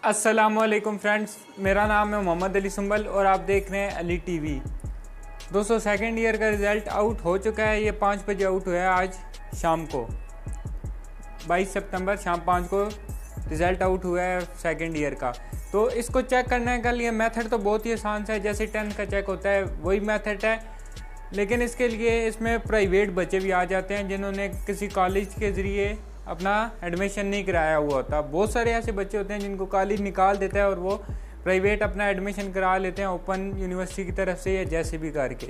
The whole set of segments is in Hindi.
अस्सलामुअलैकुम फ्रेंड्स, मेरा नाम है मोहम्मद अली सुंबल और आप देख रहे हैं अली टीवी। दोस्तों, सेकेंड ईयर का रिज़ल्ट आउट हो चुका है। ये 5 बजे आउट हुआ है आज शाम को। 22 सितंबर शाम 5 को रिज़ल्ट आउट हुआ है सेकेंड ईयर का। तो इसको चेक करने का लिए मेथड तो बहुत ही आसान सा है, जैसे 10th का चेक होता है वही मेथड है। लेकिन इसके लिए इसमें प्राइवेट बच्चे भी आ जाते हैं जिन्होंने किसी कॉलेज के ज़रिए अपना एडमिशन नहीं कराया हुआ होता। बहुत सारे ऐसे बच्चे होते हैं जिनको कॉलेज निकाल देता है और वो प्राइवेट अपना एडमिशन करा लेते हैं ओपन यूनिवर्सिटी की तरफ से या जैसे भी करके।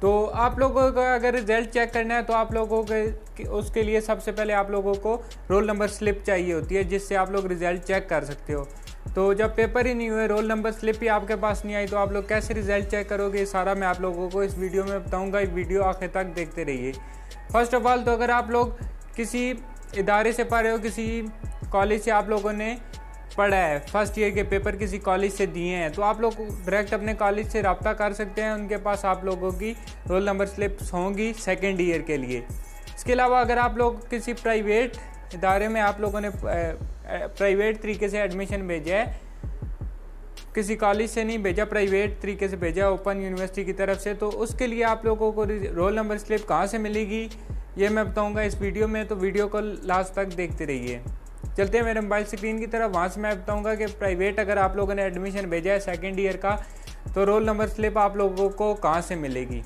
तो आप लोगों का अगर रिज़ल्ट चेक करना है तो आप लोगों के उसके लिए सबसे पहले आप लोगों को रोल नंबर स्लिप चाहिए होती है, जिससे आप लोग रिज़ल्ट चेक कर सकते हो। तो जब पेपर ही नहीं हुए, रोल नंबर स्लिप ही आपके पास नहीं आई, तो आप लोग कैसे रिज़ल्ट चेक करोगे, ये सारा मैं आप लोगों को इस वीडियो में बताऊँगा। इस वीडियो आखिर तक देखते रहिए। फर्स्ट ऑफ ऑल, तो अगर आप लोग किसी इदारे से पढ़ रहे हो, किसी कॉलेज से आप लोगों ने पढ़ा है, फर्स्ट ईयर के पेपर किसी कॉलेज से दिए हैं, तो आप लोग डायरेक्ट अपने कॉलेज से रब्ता कर सकते हैं। उनके पास आप लोगों की रोल नंबर स्लिप्स होंगी सेकेंड ईयर के लिए। इसके अलावा अगर आप लोग किसी प्राइवेट इदारे में आप लोगों ने प्राइवेट तरीके से एडमिशन भेजा है, किसी कॉलेज से नहीं भेजा, प्राइवेट तरीके से भेजा ओपन यूनिवर्सिटी की तरफ से, तो उसके लिए आप लोगों को रोल नंबर स्लिप कहाँ से मिलेगी ये मैं बताऊंगा इस वीडियो में। तो वीडियो को लास्ट तक देखते रहिए। चलते हैं मेरे मोबाइल स्क्रीन की तरफ, वहाँ से मैं बताऊंगा कि प्राइवेट अगर आप लोगों ने एडमिशन भेजा है सेकेंड ईयर का, तो रोल नंबर स्लिप आप लोगों को कहाँ से मिलेगी।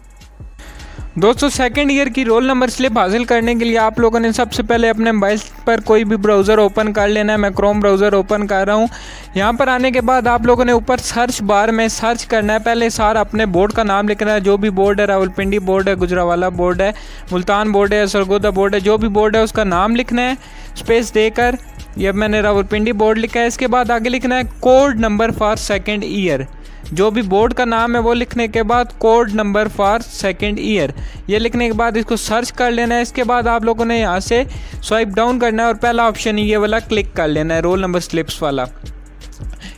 दोस्तों, सेकेंड ईयर की रोल नंबर स्लिप हासिल करने के लिए आप लोगों ने सबसे पहले अपने मोबाइल पर कोई भी ब्राउज़र ओपन कर लेना है। मैं क्रोम ब्राउज़र ओपन कर रहा हूँ। यहाँ पर आने के बाद आप लोगों ने ऊपर सर्च बार में सर्च करना है। पहले सारा अपने बोर्ड का नाम लिखना है, जो भी बोर्ड है, रावलपिंडी बोर्ड है, गुजरावाला बोर्ड है, मुल्तान बोर्ड है, सरगोदा बोर्ड है, जो भी बोर्ड है उसका नाम लिखना है स्पेस देकर। ये मैंने रावलपिंडी बोर्ड लिखा है। इसके बाद आगे लिखना है code number for second year. जो भी बोर्ड का नाम है वो लिखने के बाद code number for second year, ये लिखने के बाद इसको सर्च कर लेना है। इसके बाद आप लोगों ने यहाँ से स्वाइप डाउन करना है और पहला ऑप्शन ये वाला क्लिक कर लेना है, रोल नंबर स्लिप्स वाला।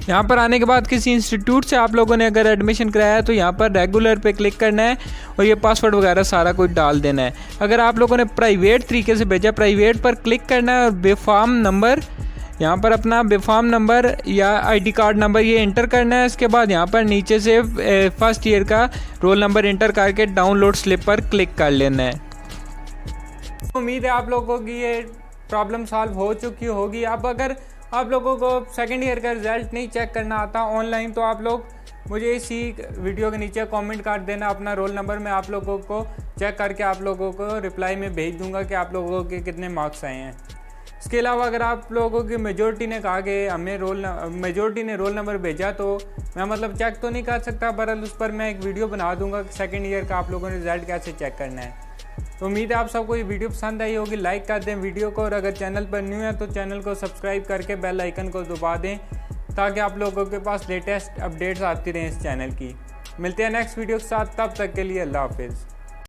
यहाँ पर आने के बाद किसी इंस्टीट्यूट से आप लोगों ने अगर एडमिशन कराया है तो यहाँ पर रेगुलर पे क्लिक करना है और ये पासवर्ड वगैरह सारा कुछ डाल देना है। अगर आप लोगों ने प्राइवेट तरीके से भेजा, प्राइवेट पर क्लिक करना है और बेफार्म नंबर, यहाँ पर अपना बेफार्म नंबर या आईडी कार्ड नंबर ये इंटर करना है। इसके बाद यहाँ पर नीचे से फर्स्ट ईयर का रोल नंबर इंटर करके डाउनलोड स्लिप पर क्लिक कर लेना है। उम्मीद है आप लोगों की ये प्रॉब्लम सॉल्व हो चुकी होगी। अब अगर आप लोगों को सेकेंड ईयर का रिज़ल्ट नहीं चेक करना आता ऑनलाइन, तो आप लोग मुझे इसी वीडियो के नीचे कमेंट कर देना अपना रोल नंबर। मैं आप लोगों को चेक करके आप लोगों को रिप्लाई में भेज दूंगा कि आप लोगों के कितने मार्क्स आए हैं। इसके अलावा अगर आप लोगों की मेजोरिटी ने कहा कि हमें मेजोरिटी ने रोल नंबर भेजा, तो मैं मतलब चेक तो नहीं कर सकता, बहरहाल उस पर मैं एक वीडियो बना दूंगा कि सेकेंड ईयर का आप लोगों ने रिज़ल्ट कैसे चेक करना है। तो उम्मीद है आप सबको ये वीडियो पसंद आई होगी। लाइक कर दें वीडियो को, और अगर चैनल पर न्यू है तो चैनल को सब्सक्राइब करके बेल आइकन को दबा दें ताकि आप लोगों के पास लेटेस्ट अपडेट्स आती रहें इस चैनल की। मिलते हैं नेक्स्ट वीडियो के साथ, तब तक के लिए अल्लाह हाफिज़।